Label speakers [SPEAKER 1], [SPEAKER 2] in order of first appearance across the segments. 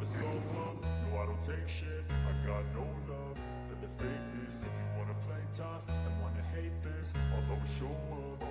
[SPEAKER 1] never slow up, no I don't take shit. I got no love for the fakeness. If you wanna play tough and wanna hate this, I'll always show up.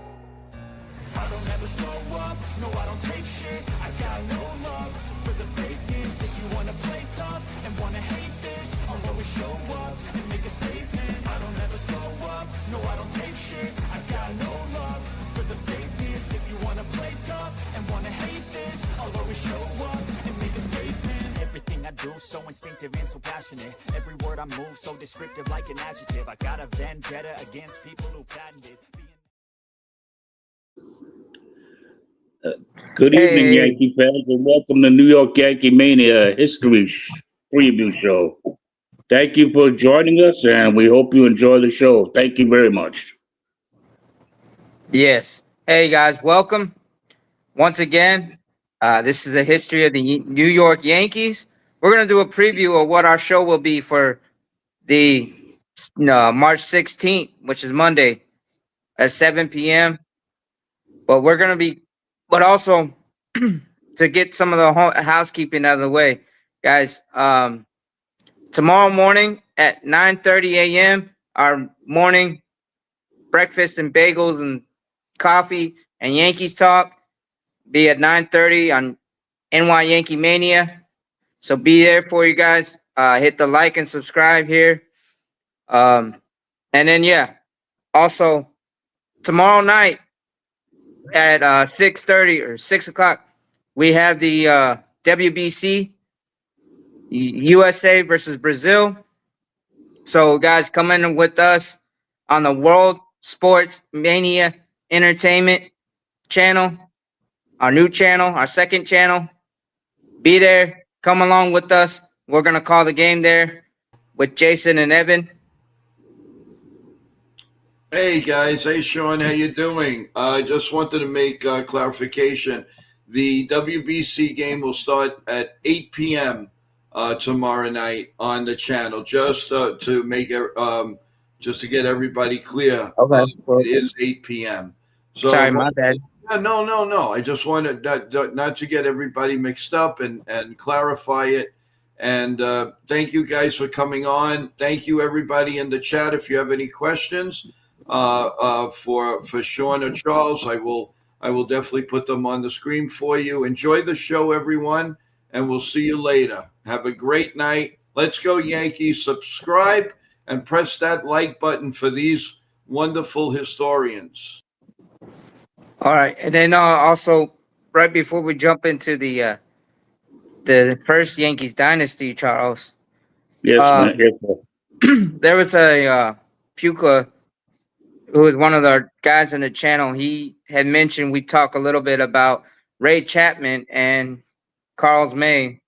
[SPEAKER 1] I don't ever slow up, no I don't take shit. I got no love for the fakeness. If you wanna play tough and wanna hate this, I'll always show up and make a statement. I don't ever slow up, no I don't take shit. I got no love for the fakeness. If you wanna play tough and wanna hate this, I'll always show up and make a statement. Everything I do so instinctive and so passionate. Every word I move so descriptive like an adjective. I got a vendetta against people who patented.
[SPEAKER 2] Good evening, Yankee fans, and welcome to New York Yankee Mania History Preview Show. Thank you for joining us, and we hope you enjoy the show. Thank you very much.
[SPEAKER 3] Yes. Hey, guys, welcome. Once again, this is a history of the New York Yankees. We're going to do a preview of what our show will be for the March 16th, which is Monday at 7 p.m. But we're going to be, but also to get some of the housekeeping out of the way, guys, tomorrow morning at 9:30 a.m., our morning breakfast and bagels and coffee and Yankees talk be at 9:30 on YankeeMania. So be there for you guys. Hit the like and subscribe here. And then, yeah, also tomorrow night at 6:30 or 6 o'clock, we have the WBC USA versus Brazil. So, guys, come in with us on the World Sports Mania Entertainment channel, our new channel, our second channel. Be there. Come along with us. We're going to call the game there with Jason and Evan.
[SPEAKER 4] Hey guys, hey Sean, how you doing? I just wanted to make clarification. The WBC game will start at 8 p.m. Tomorrow night on the channel. Just to make it, just to get everybody clear.
[SPEAKER 3] Okay,
[SPEAKER 4] it is 8 p.m. So
[SPEAKER 3] sorry, my bad.
[SPEAKER 4] No. I just wanted not to get everybody mixed up and clarify it. And thank you guys for coming on. Thank you everybody in the chat. If you have any questions for Sean or Charles, I will definitely put them on the screen for you. Enjoy the show, everyone, and we'll see you later. Have a great night. Let's go Yankees. Subscribe and press that like button for these wonderful historians.
[SPEAKER 3] All right, and then also right before we jump into the first Yankees dynasty, Charles.
[SPEAKER 2] Yes, man. Yes, sir.
[SPEAKER 3] There was a Puka, who was one of our guys in the channel. He had mentioned we talk a little bit about Ray Chapman and Carl May.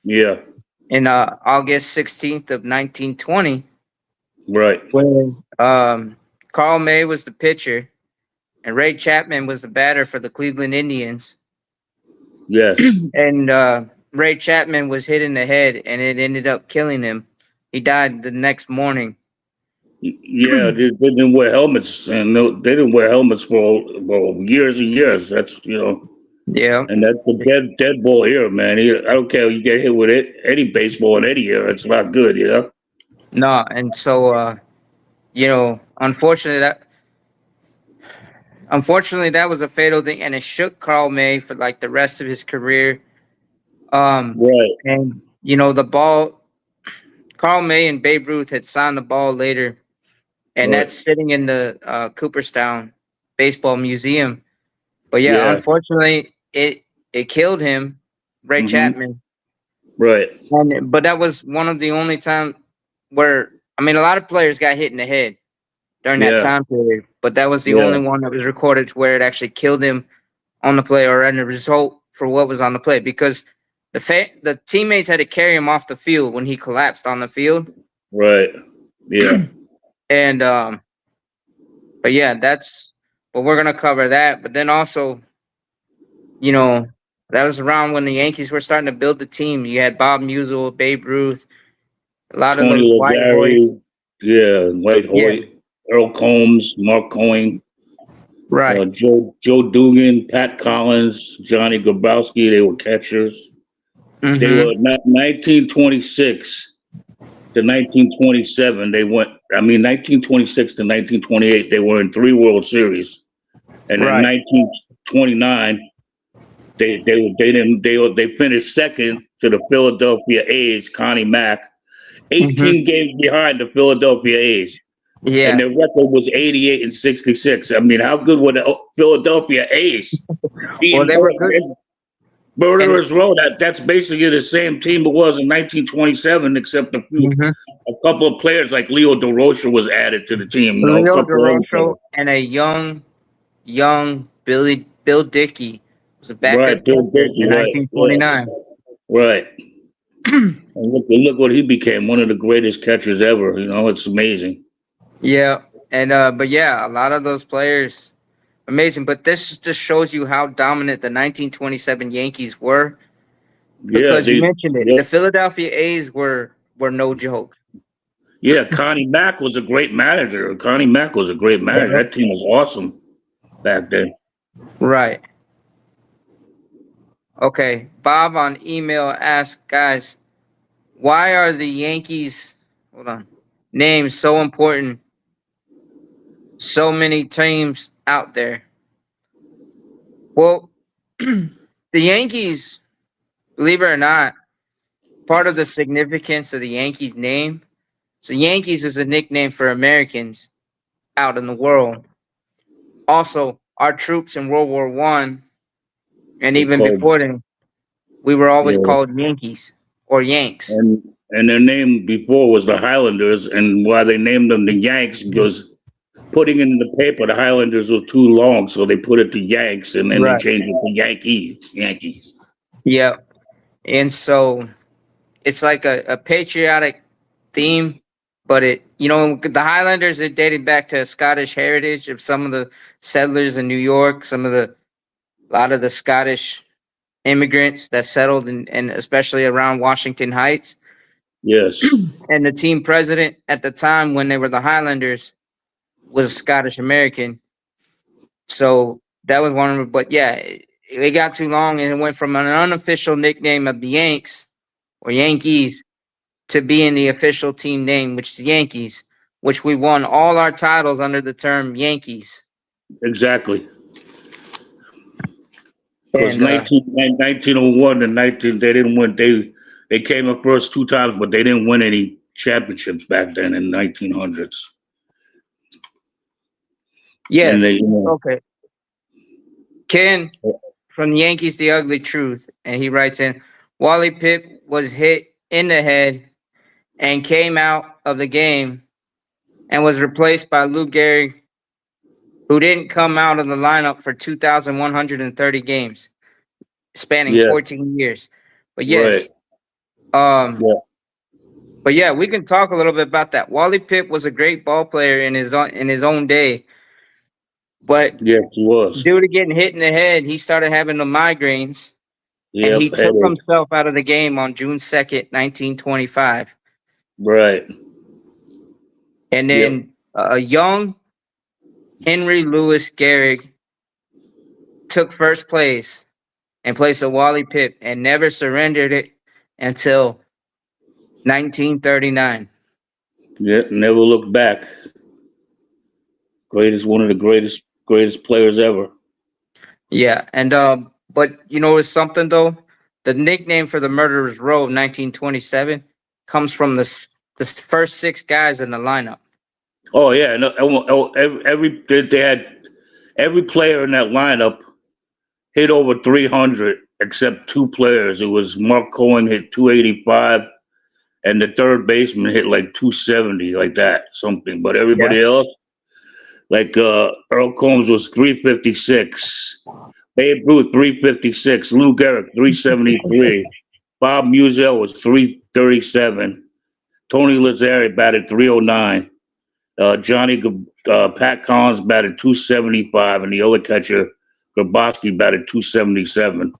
[SPEAKER 2] Yeah.
[SPEAKER 3] In August 16th of 1920.
[SPEAKER 2] Right.
[SPEAKER 3] When Carl May was the pitcher and Ray Chapman was the batter for the Cleveland Indians.
[SPEAKER 2] Yes.
[SPEAKER 3] And Ray Chapman was hit in the head and it ended up killing him. He died the next morning.
[SPEAKER 2] Yeah, they didn't wear helmets, and they didn't wear helmets for years and years. That's
[SPEAKER 3] Yeah.
[SPEAKER 2] And that's the dead ball era, man. I don't care if you get hit with any baseball in any era, it's not good,
[SPEAKER 3] No, and so unfortunately that was a fatal thing, and it shook Carl May for like the rest of his career.
[SPEAKER 2] Right.
[SPEAKER 3] And the ball, Carl May and Babe Ruth had signed the ball later, and that's sitting in the Cooperstown Baseball Museum. But yeah, unfortunately, it killed him, Ray Chapman.
[SPEAKER 2] Right.
[SPEAKER 3] But that was one of the only time where, a lot of players got hit in the head during that time period, but that was the only one that was recorded where it actually killed him on the play, or in the result for what was on the play, because the teammates had to carry him off the field when he collapsed on the field.
[SPEAKER 2] Right. Yeah.
[SPEAKER 3] And but yeah, we're gonna cover that. But then also, that was around when the Yankees were starting to build the team. You had Bob Musial, Babe Ruth, a lot of those White Hoyt.
[SPEAKER 2] Yeah, White Hoyt, Earl Combs, Mark Coyne,
[SPEAKER 3] right?
[SPEAKER 2] Joe Dugan, Pat Collins, Johnny Grabowski. They were catchers. They were 1926 to 1927. They went. I mean, 1926 to 1928. They were in 3 World Series, and in
[SPEAKER 3] Right.
[SPEAKER 2] 1929, they finished second to the Philadelphia A's. Connie Mack, 18 games behind the Philadelphia A's, and
[SPEAKER 3] Yeah.
[SPEAKER 2] their record was 88 and 66. I mean, how good were the Philadelphia A's?
[SPEAKER 3] Well,
[SPEAKER 2] Being
[SPEAKER 3] they were good. And
[SPEAKER 2] Murderers Row, that's basically the same team it was in 1927, except a couple of players like Leo DeRocha was added to the team. You know, a
[SPEAKER 3] Leo
[SPEAKER 2] couple of other
[SPEAKER 3] DeRocho
[SPEAKER 2] players.
[SPEAKER 3] and a young Bill Dickey was a backup
[SPEAKER 2] Right, Bill
[SPEAKER 3] catcher in
[SPEAKER 2] Dickey, right, yes,
[SPEAKER 3] 1929.
[SPEAKER 2] right. And look what he became, one of the greatest catchers ever. You know, it's amazing.
[SPEAKER 3] Yeah, and but yeah, a lot of those players, amazing. But this just shows you how dominant the 1927 Yankees were,
[SPEAKER 2] Yeah,
[SPEAKER 3] because you mentioned it.
[SPEAKER 2] yeah,
[SPEAKER 3] The Philadelphia A's were no joke.
[SPEAKER 2] yeah. Connie Mack was a great manager. Connie Mack was a great manager. That team was awesome back then.
[SPEAKER 3] Right. Okay. Bob on email asked, guys, why are the Yankees, hold on, names so important? So many teams out there. Well, the Yankees, believe it or not, part of the significance of the Yankees name. So Yankees is a nickname for Americans out in the world. Also, our troops in World War One and
[SPEAKER 2] It's
[SPEAKER 3] even
[SPEAKER 2] called,
[SPEAKER 3] before then, we were always
[SPEAKER 2] yeah.
[SPEAKER 3] called Yankees or Yanks.
[SPEAKER 2] And their name before was the Highlanders, and why they named them the Yanks because putting it in the paper the Highlanders was too long, so they put it to Yanks, and then they
[SPEAKER 3] Right.
[SPEAKER 2] changed it to Yankees. Yankees.
[SPEAKER 3] Yeah. And so it's like a patriotic theme, but the Highlanders, it dated back to Scottish heritage of some of the settlers in New York, a lot of the Scottish immigrants that settled and especially around Washington Heights.
[SPEAKER 2] Yes,
[SPEAKER 3] And the team president at the time when they were the Highlanders was Scottish American. So that was one of them. But yeah, it got too long and it went from an unofficial nickname of the Yanks or Yankees to being the official team name, which is Yankees, which we won all our titles under the term Yankees.
[SPEAKER 2] exactly. Because
[SPEAKER 3] And
[SPEAKER 2] 1901 and 19 they didn't win. They came up first 2 times, but they didn't win any championships back then in 1900s. And
[SPEAKER 3] yes,
[SPEAKER 2] they, you know,
[SPEAKER 3] okay. Ken from the Yankees, The Ugly Truth, and he writes in, Wally Pipp was hit in the head and came out of the game and was replaced by Lou Gehrig, who didn't come out of the lineup for 2,130 games, spanning
[SPEAKER 2] yeah,
[SPEAKER 3] 14 years. But
[SPEAKER 2] right,
[SPEAKER 3] yes, um,
[SPEAKER 2] yeah,
[SPEAKER 3] but yeah, we can talk a little bit about that. Wally Pipp was a great ball player in his own day, but
[SPEAKER 2] yes, he was.
[SPEAKER 3] due to getting hit in the head, he started having the migraines, and he
[SPEAKER 2] Yep,
[SPEAKER 3] took
[SPEAKER 2] headache.
[SPEAKER 3] himself out of the game on June 2nd, 1925.
[SPEAKER 2] Right.
[SPEAKER 3] And
[SPEAKER 2] Yep.
[SPEAKER 3] then a young Henry Louis Gehrig took first place in place of Wally Pipp and never surrendered it until 1939.
[SPEAKER 2] Yeah, never looked back. One of the greatest players ever.
[SPEAKER 3] Yeah, and but it's something though. The nickname for the Murderers Row, 1927, comes from the first 6 guys in the lineup.
[SPEAKER 2] Oh yeah, no, they had every player in that lineup hit over 300 except 2 players. It was Mark Cohen hit 285, and the third baseman hit like 270, like that, something. But
[SPEAKER 3] Yeah.
[SPEAKER 2] everybody else, like Earl Combs was 356, Babe Ruth 356, Lou Gehrig 373, Bob Musial was 337, Tony Lazzari batted 309. Pat Collins batted 275, and the other catcher, Grabowski, batted 277.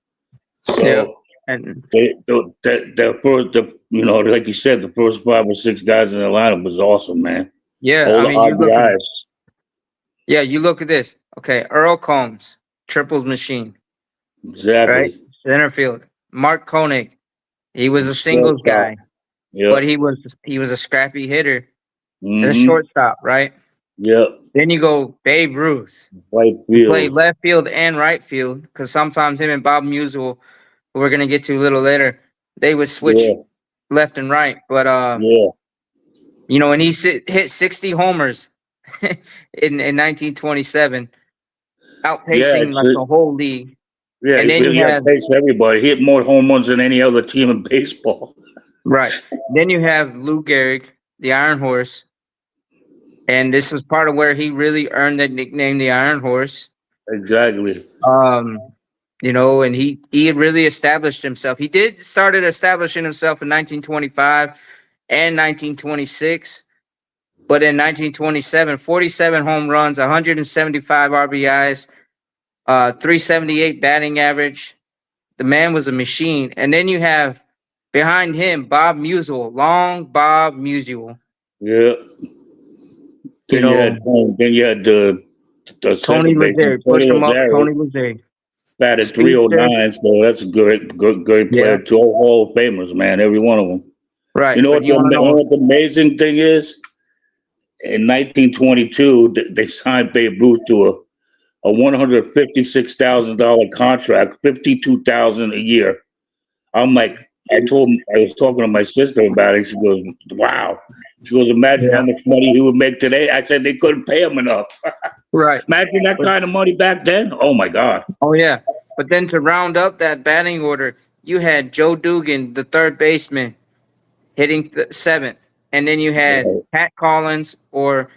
[SPEAKER 3] Yeah.
[SPEAKER 2] So
[SPEAKER 3] And
[SPEAKER 2] like you said, the first 5 or 6 guys in the lineup was awesome, man.
[SPEAKER 3] yeah,
[SPEAKER 2] All
[SPEAKER 3] I
[SPEAKER 2] the
[SPEAKER 3] mean,
[SPEAKER 2] RBIs.
[SPEAKER 3] you look at this. Okay, Earl Combs, triples machine, right?
[SPEAKER 2] Exactly.
[SPEAKER 3] Center field. Mark Koenig, He was a singles guy,
[SPEAKER 2] Yeah.
[SPEAKER 3] but he was a scrappy hitter as a
[SPEAKER 2] Mm-hmm.
[SPEAKER 3] shortstop, right?
[SPEAKER 2] Yep.
[SPEAKER 3] Then you go Babe Ruth.
[SPEAKER 2] Right
[SPEAKER 3] He played
[SPEAKER 2] field.
[SPEAKER 3] left field and right field because sometimes him and Bob Musial, who we're gonna get to a little later, they would switch
[SPEAKER 2] Yeah.
[SPEAKER 3] left and right. But
[SPEAKER 2] Yeah.
[SPEAKER 3] you know, and he hit 60 homers in 1927,
[SPEAKER 2] Yeah.
[SPEAKER 3] outpacing like the whole league.
[SPEAKER 2] Yeah.
[SPEAKER 3] And then
[SPEAKER 2] He
[SPEAKER 3] you have
[SPEAKER 2] outpaced everybody. He hit more home runs than any other team in baseball.
[SPEAKER 3] right. Then you have Lou Gehrig, the Iron Horse, and this is part of where he really earned the nickname, the Iron Horse.
[SPEAKER 2] Exactly.
[SPEAKER 3] You know, and he really established himself. He did started establishing himself in 1925 and 1926, but in 1927, 47 home runs, 175 RBIs, 378 batting average. The man was a machine. And then you have behind him Bob Musial, long Bob Musial.
[SPEAKER 2] Yeah.
[SPEAKER 3] You know,
[SPEAKER 2] Then you had the
[SPEAKER 3] Tony
[SPEAKER 2] second baseman,
[SPEAKER 3] Lazzeri, push
[SPEAKER 2] Tony
[SPEAKER 3] him up,
[SPEAKER 2] Lazzeri,
[SPEAKER 3] Tony Lazzeri.
[SPEAKER 2] batted
[SPEAKER 3] Speedster.
[SPEAKER 2] 309. So that's a great
[SPEAKER 3] Yeah,
[SPEAKER 2] player. Two Hall of Famers, man. Every one of them.
[SPEAKER 3] right.
[SPEAKER 2] You know
[SPEAKER 3] But
[SPEAKER 2] what
[SPEAKER 3] you want to
[SPEAKER 2] you know
[SPEAKER 3] know?
[SPEAKER 2] what the amazing thing is? In 1922, they signed Babe Ruth to a $156,000 contract, 52,000 a year. I'm like, I was talking to my sister about it. She goes, "Wow." She goes, "Imagine
[SPEAKER 3] Yeah,
[SPEAKER 2] how much money he would make today." I said they couldn't pay him enough.
[SPEAKER 3] right.
[SPEAKER 2] Imagine that
[SPEAKER 3] But
[SPEAKER 2] kind of money back then. Oh my God.
[SPEAKER 3] oh yeah. But then to round up that batting order, you had Joe Dugan, the third baseman, hitting seventh, and then you had
[SPEAKER 2] Right.
[SPEAKER 3] Pat Collins or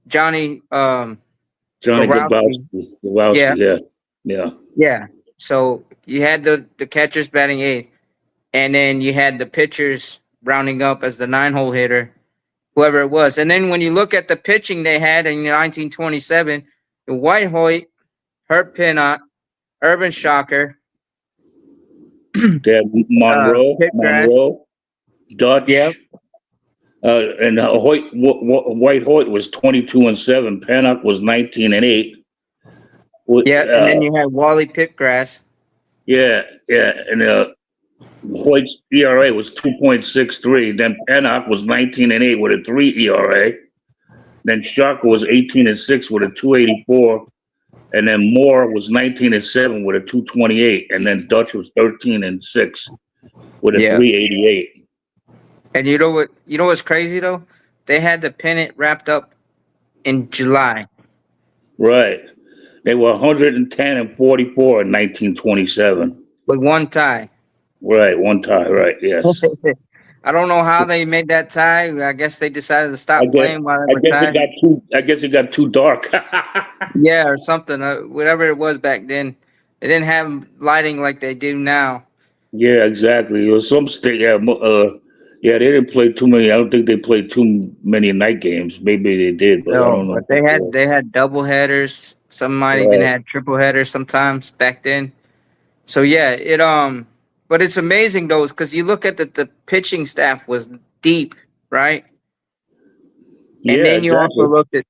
[SPEAKER 3] Johnny
[SPEAKER 2] Johnny
[SPEAKER 3] Gorowski.
[SPEAKER 2] Gabowski,
[SPEAKER 3] Yeah,
[SPEAKER 2] yeah, yeah,
[SPEAKER 3] yeah. So you had the catchers batting eighth, and then you had the pitchers rounding up as the 9-hole hitter, whoever it was. And then when you look at the pitching they had in 1927, White Hoyt, Herb Pinnock, Urban Shocker,
[SPEAKER 2] they had
[SPEAKER 3] Pipgrass.
[SPEAKER 2] Monroe,
[SPEAKER 3] Yep.
[SPEAKER 2] Dutch, and White Hoyt was 22-7. Pennock was 19-8.
[SPEAKER 3] Yeah, and then you had Wally Pipgrass.
[SPEAKER 2] Yeah, yeah, and Hoyt's ERA was 2.63. Then Pennock was 19-8 with a 3 ERA. Then Shocker was 18-6 with a 2.84. And then Moore was 19-7 with a 2.28. And then Dutch was 13-6 with a
[SPEAKER 3] Yeah.
[SPEAKER 2] 3.88.
[SPEAKER 3] And you know what? You know what's crazy though? They had the pennant wrapped up in July.
[SPEAKER 2] Right. They were 110-44 in 1927.
[SPEAKER 3] With one tie.
[SPEAKER 2] Right, one tie. Right, yes.
[SPEAKER 3] I don't know how they made that tie. I guess they decided to
[SPEAKER 2] I
[SPEAKER 3] stop
[SPEAKER 2] guess
[SPEAKER 3] playing while they
[SPEAKER 2] I
[SPEAKER 3] were
[SPEAKER 2] guess it
[SPEAKER 3] tied.
[SPEAKER 2] got too. I guess it got too dark.
[SPEAKER 3] Yeah, or something. Whatever it was back then, they didn't have lighting like they do now.
[SPEAKER 2] Yeah, exactly. It was some state. Yeah, yeah. They didn't play too many. I don't think they played too many night games. Maybe they did, but I
[SPEAKER 3] No,
[SPEAKER 2] don't know.
[SPEAKER 3] but they had double headers. Some might even
[SPEAKER 2] Right.
[SPEAKER 3] had triple headers sometimes back then. So yeah, but it's amazing though, because you look at the pitching staff was deep, right? And
[SPEAKER 2] Yeah,
[SPEAKER 3] then you also
[SPEAKER 2] exactly.
[SPEAKER 3] looked at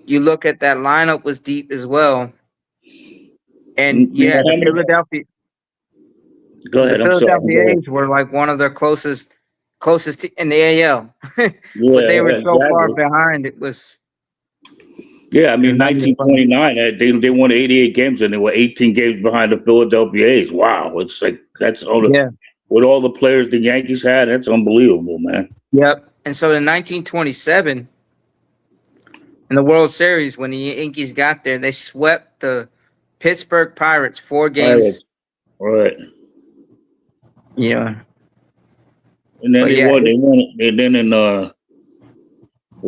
[SPEAKER 3] you look at that lineup was deep as well. And
[SPEAKER 2] You know
[SPEAKER 3] yeah,
[SPEAKER 2] how many? Go
[SPEAKER 3] The
[SPEAKER 2] ahead. I'm sorry.
[SPEAKER 3] Philadelphia
[SPEAKER 2] Go ahead.
[SPEAKER 3] A's were like one of their closest in the AL, but they were
[SPEAKER 2] Yeah,
[SPEAKER 3] so far
[SPEAKER 2] exactly.
[SPEAKER 3] behind. It was
[SPEAKER 2] Yeah, I mean,
[SPEAKER 3] not even funny.
[SPEAKER 2] 1929. They won 88 games and they were 18 games behind the Philadelphia A's. Wow, it's like that's all.
[SPEAKER 3] Yeah.
[SPEAKER 2] With all the players the Yankees had, that's unbelievable, man.
[SPEAKER 3] Yep. And so in 1927, in the World Series, when the Yankees got there, they swept the Pittsburgh Pirates 4 games.
[SPEAKER 2] Pirates, right?
[SPEAKER 3] Yeah.
[SPEAKER 2] And then
[SPEAKER 3] But
[SPEAKER 2] they
[SPEAKER 3] yeah,
[SPEAKER 2] won. They won. And then in what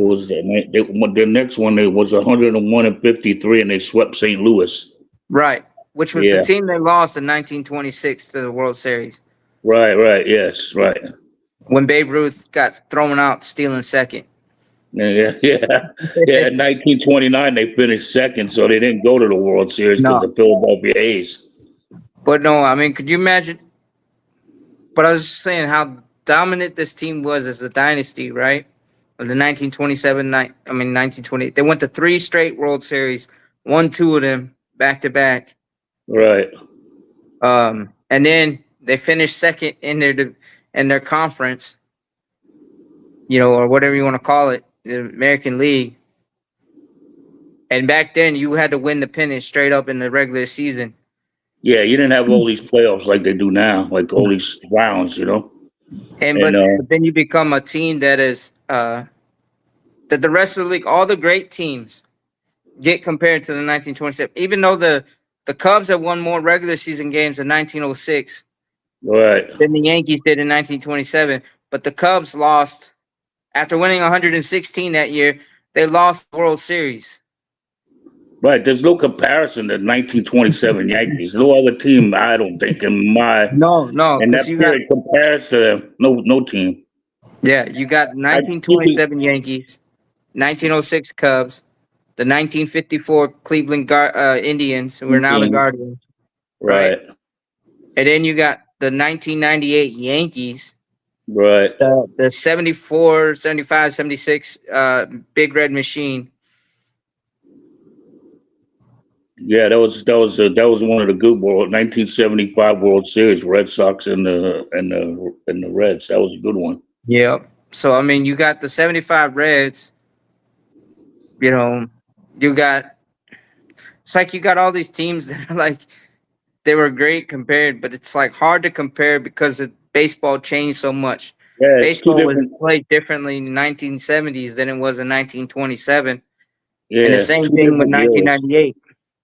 [SPEAKER 2] was that? They won the next one. It was 101-53, and they swept St. Louis.
[SPEAKER 3] right. Which was the
[SPEAKER 2] Yeah,
[SPEAKER 3] team they lost in 1926 to the World Series
[SPEAKER 2] right. Yes, right.
[SPEAKER 3] when Babe Ruth got thrown out stealing second.
[SPEAKER 2] Yeah. In 1929, they finished second, so they didn't go to the World Series because
[SPEAKER 3] No.
[SPEAKER 2] the Philadelphia A's.
[SPEAKER 3] But no, I mean, could you imagine? But I was just saying how dominant this team was as a dynasty, right? Of the 1920. They went to 3 straight World Series, won 2 of them back to back.
[SPEAKER 2] Right.
[SPEAKER 3] And then They finished second in their conference, you know, or whatever you want to call it, the American League. And back then, you had to win the pennant straight up in the regular season.
[SPEAKER 2] Yeah, you didn't have all these playoffs like they do now, like all these rounds, you know.
[SPEAKER 3] And
[SPEAKER 2] And
[SPEAKER 3] but then you become a team that is that the rest of the league, all the great teams get compared to the 1927. Even though the Cubs have won more regular season games in 1906
[SPEAKER 2] right,
[SPEAKER 3] than the Yankees did in 1927, but the Cubs lost after winning 116 that year. They lost the World Series.
[SPEAKER 2] right. There's no comparison to 1927 Yankees. No other team, I don't think,
[SPEAKER 3] No,
[SPEAKER 2] in
[SPEAKER 3] because
[SPEAKER 2] that period compares to them. No team.
[SPEAKER 3] you got
[SPEAKER 2] I keep
[SPEAKER 3] 1927 Yankees, 1906 Cubs, the 1954 Cleveland Indians, who are now the
[SPEAKER 2] it,
[SPEAKER 3] Guardians, right?
[SPEAKER 2] right,
[SPEAKER 3] And then you got the 1998 Yankees,
[SPEAKER 2] right.
[SPEAKER 3] the 74, 75, 76 Big Red Machine.
[SPEAKER 2] Yeah, that was one of the good 1975 World Series, Red Sox and the Reds. That was a good one.
[SPEAKER 3] Yep. So I mean, you got the 75 Reds. You know, you got it's like you got all these teams that are like they were great compared, but it's like hard to compare because baseball changed so much.
[SPEAKER 2] Yeah, it's two
[SPEAKER 3] Baseball was
[SPEAKER 2] different.
[SPEAKER 3] played differently in the 1970s than it was in 1927, and the
[SPEAKER 2] Yeah,
[SPEAKER 3] same
[SPEAKER 2] two
[SPEAKER 3] thing with
[SPEAKER 2] different eras.
[SPEAKER 3] 1998.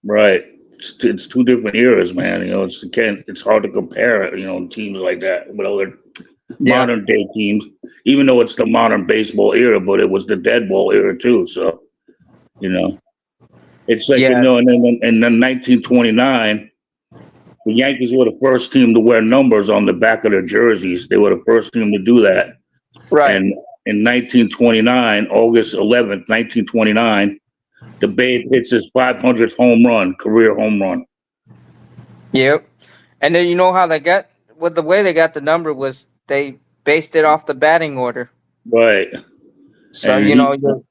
[SPEAKER 2] Right. It's two different eras, man. You know, it's hard to compare. You know, teams like that with other
[SPEAKER 3] Yeah,
[SPEAKER 2] modern day teams, even though it's the modern baseball era, but it was the dead ball era too. So you know, it's like
[SPEAKER 3] yeah,
[SPEAKER 2] and then 1929. The Yankees were the first team to wear numbers on the back of their jerseys. They were the first team to do that.
[SPEAKER 3] right.
[SPEAKER 2] And in 1929, August 11th, 1929, the Babe hits his 500th home run, career home run.
[SPEAKER 3] Yep. And then you know how they got with the way they got the number was they based it off the batting order.
[SPEAKER 2] Right.
[SPEAKER 3] So
[SPEAKER 2] And
[SPEAKER 3] you know
[SPEAKER 2] he,
[SPEAKER 3] you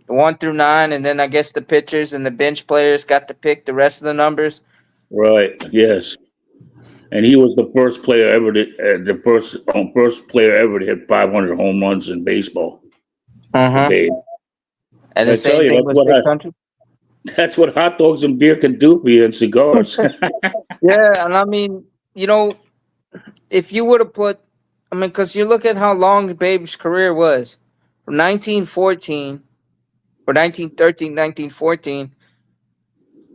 [SPEAKER 3] 1 through 9, and then I guess the pitchers and the bench players got to pick the rest of the numbers.
[SPEAKER 2] right, yes. And he was the first player ever to, first player ever to hit 500 home runs in baseball. The
[SPEAKER 3] Uh-huh.
[SPEAKER 2] Babe.
[SPEAKER 3] And the
[SPEAKER 2] I tell
[SPEAKER 3] same
[SPEAKER 2] you,
[SPEAKER 3] thing with 600.
[SPEAKER 2] that's what hot dogs and beer can do for you and cigars.
[SPEAKER 3] Yeah, and I mean, you know, if you would have put, I mean, because you look at how long Babe's career was from 1914 or 1913, 1914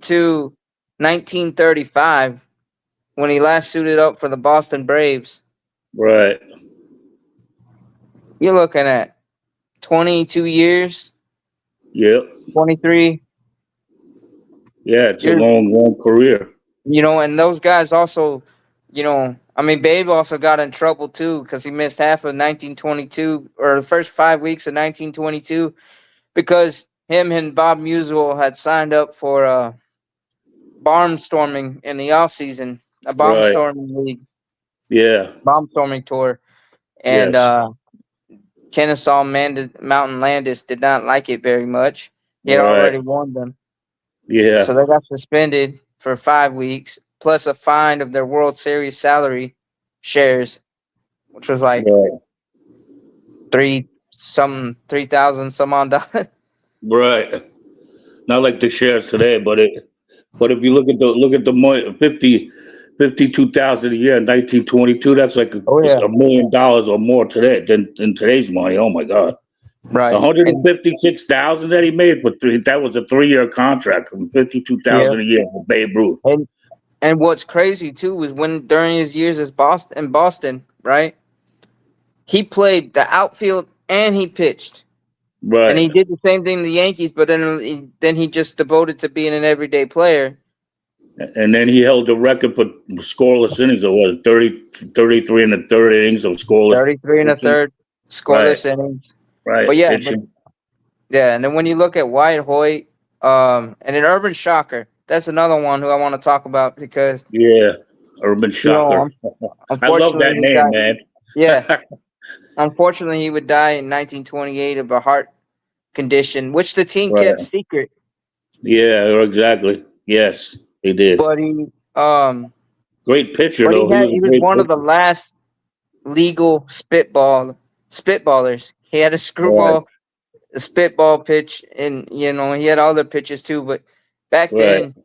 [SPEAKER 3] to 1935 when he last suited up for the Boston Braves.
[SPEAKER 2] Right.
[SPEAKER 3] You're looking at 22 years,
[SPEAKER 2] Yep.
[SPEAKER 3] 23
[SPEAKER 2] Yeah, it's a
[SPEAKER 3] years,
[SPEAKER 2] long career.
[SPEAKER 3] you know, and those guys also, you know, I mean, Babe also got in trouble too because he missed half of 1922 or the first 5 weeks of 1922 because him and Bob Musial had signed up for barnstorming in the offseason, a
[SPEAKER 2] Right.
[SPEAKER 3] barnstorming league,
[SPEAKER 2] Yeah.
[SPEAKER 3] barnstorming tour. And
[SPEAKER 2] Yes.
[SPEAKER 3] Kennesaw Mountain Landis did not like it very much. He had
[SPEAKER 2] Right.
[SPEAKER 3] already warned them.
[SPEAKER 2] Yeah.
[SPEAKER 3] So they got suspended for 5 weeks, plus a fine of their World Series salary shares, which was like
[SPEAKER 2] Right.
[SPEAKER 3] 3,000 some odd dollars.
[SPEAKER 2] Right. Not like the shares today, but if you look at the money, 52,000 a year in 1922, that's like
[SPEAKER 3] Oh yeah,
[SPEAKER 2] $1 million or more today than in today's money. Oh my God.
[SPEAKER 3] right. And
[SPEAKER 2] 156,000 that he made for that was a 3-year contract from
[SPEAKER 3] yeah,
[SPEAKER 2] 52,000 a year for Babe Ruth.
[SPEAKER 3] and what's crazy too was when during his years as Boston, right? He played the outfield and he pitched. And
[SPEAKER 2] Right.
[SPEAKER 3] he did the same thing to the Yankees, but then he just devoted to being an everyday player.
[SPEAKER 2] And then he held the record for scoreless innings. It was 33 in the third innings of scoreless
[SPEAKER 3] 33 and a
[SPEAKER 2] pitching.
[SPEAKER 3] third,
[SPEAKER 2] Right.
[SPEAKER 3] scoreless innings.
[SPEAKER 2] Right.
[SPEAKER 3] But yeah,
[SPEAKER 2] Pitching.
[SPEAKER 3] and then when you look at Wyatt Hoyt, and an Urban Shocker, that's another one who I want to talk about because
[SPEAKER 2] Yeah. Urban
[SPEAKER 3] you know,
[SPEAKER 2] Shocker. I love
[SPEAKER 3] unfortunately
[SPEAKER 2] that
[SPEAKER 3] he
[SPEAKER 2] name,
[SPEAKER 3] died.
[SPEAKER 2] man.
[SPEAKER 3] Yeah, unfortunately he would die in 1928 of a heart condition, which the team kept
[SPEAKER 2] Right.
[SPEAKER 3] secret.
[SPEAKER 2] Yeah, exactly. Yes, they did.
[SPEAKER 3] But he
[SPEAKER 2] Great pitcher
[SPEAKER 3] But
[SPEAKER 2] though. He was a
[SPEAKER 3] he was
[SPEAKER 2] great
[SPEAKER 3] one of the
[SPEAKER 2] pitcher.
[SPEAKER 3] last legal spitballers. He had
[SPEAKER 2] Right,
[SPEAKER 3] a spitball pitch, and he had other pitches too. But back
[SPEAKER 2] right.
[SPEAKER 3] then,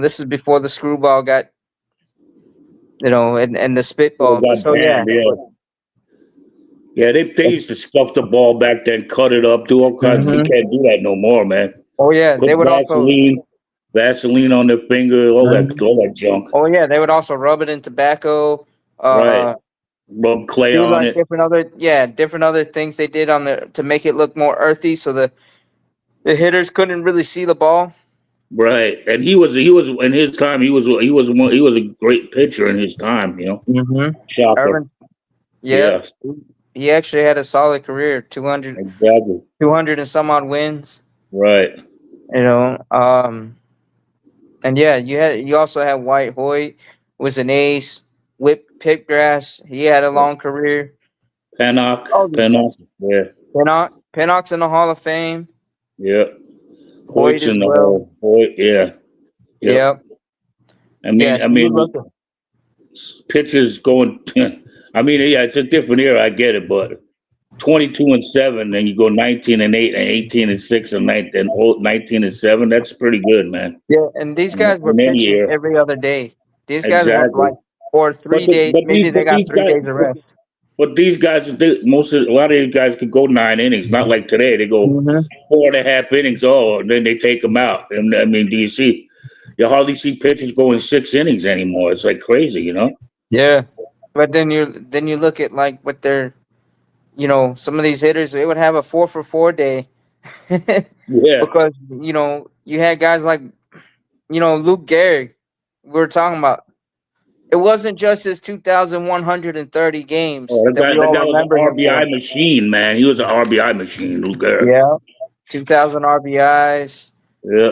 [SPEAKER 3] this is before the screwball got, and the
[SPEAKER 2] Well,
[SPEAKER 3] spitball. But
[SPEAKER 2] got
[SPEAKER 3] so yeah,
[SPEAKER 2] banned. Yeah,
[SPEAKER 3] but
[SPEAKER 2] yeah. They used to scuff the ball back then, cut it up, do all kinds. They
[SPEAKER 3] hmm
[SPEAKER 2] can't do that no more, man.
[SPEAKER 3] oh yeah,
[SPEAKER 2] Put
[SPEAKER 3] they would also.
[SPEAKER 2] Vaseline on their finger,
[SPEAKER 3] Mhm.
[SPEAKER 2] all that junk.
[SPEAKER 3] Oh yeah, they would also rub it in tobacco.
[SPEAKER 2] Right.
[SPEAKER 3] Uh,
[SPEAKER 2] Rub clay
[SPEAKER 3] do
[SPEAKER 2] on
[SPEAKER 3] like
[SPEAKER 2] it.
[SPEAKER 3] different other things they did on the to make it look more earthy, so the hitters couldn't really see the ball.
[SPEAKER 2] Right. And he was in his time. He was a great pitcher in his time.
[SPEAKER 3] Mm-hmm.
[SPEAKER 2] Shocker.
[SPEAKER 3] Irvin, yeah,
[SPEAKER 2] Yeah.
[SPEAKER 3] he actually had a solid career, 200,
[SPEAKER 2] Exactly.
[SPEAKER 3] 200 and some odd wins.
[SPEAKER 2] Right.
[SPEAKER 3] You know, and yeah, you also had White Hoyt was an ace. Whip Pipgrass, he had a long career. All these
[SPEAKER 2] Pennock.
[SPEAKER 3] guys.
[SPEAKER 2] Yeah.
[SPEAKER 3] Pennock's in the Hall of Fame.
[SPEAKER 2] Yeah.
[SPEAKER 3] Hoyt
[SPEAKER 2] Hoyt's
[SPEAKER 3] as
[SPEAKER 2] in the
[SPEAKER 3] well.
[SPEAKER 2] hole. Hoyt. Yeah. Yep.
[SPEAKER 3] Yep.
[SPEAKER 2] I
[SPEAKER 3] Yeah,
[SPEAKER 2] mean, I
[SPEAKER 3] so you look
[SPEAKER 2] mean, pitchers going. I mean, yeah, it's a different era. I get it, but 22-7, then you go 19-8 and 18-6 and 19-7. That's pretty good, man.
[SPEAKER 3] yeah, and these guys were
[SPEAKER 2] In any
[SPEAKER 3] pitching
[SPEAKER 2] year,
[SPEAKER 3] every other day. These guys were
[SPEAKER 2] exactly.
[SPEAKER 3] like, or
[SPEAKER 2] But
[SPEAKER 3] 3 days. Maybe they got
[SPEAKER 2] these
[SPEAKER 3] 3 days
[SPEAKER 2] guys,
[SPEAKER 3] of rest.
[SPEAKER 2] but these guys, a lot of these guys could go 9 innings. Not like today, they go
[SPEAKER 3] Mm-hmm.
[SPEAKER 2] 4.5 innings. Oh, and then they take them out. And I mean, you hardly see pitchers going 6 innings anymore. It's like crazy,
[SPEAKER 3] Yeah, but then you look at like what they're, some of these hitters, they would have a 4 for 4 day.
[SPEAKER 2] Yeah.
[SPEAKER 3] Because you had guys like Luke Gehrig. We were talking about. It wasn't just his 2,130 games
[SPEAKER 2] Oh,
[SPEAKER 3] that we
[SPEAKER 2] that
[SPEAKER 3] all
[SPEAKER 2] guy was
[SPEAKER 3] remember
[SPEAKER 2] an
[SPEAKER 3] him for.
[SPEAKER 2] RBI machine, man. He was an RBI machine, Luger.
[SPEAKER 3] Yeah, 2,000 RBIs.
[SPEAKER 2] Yeah.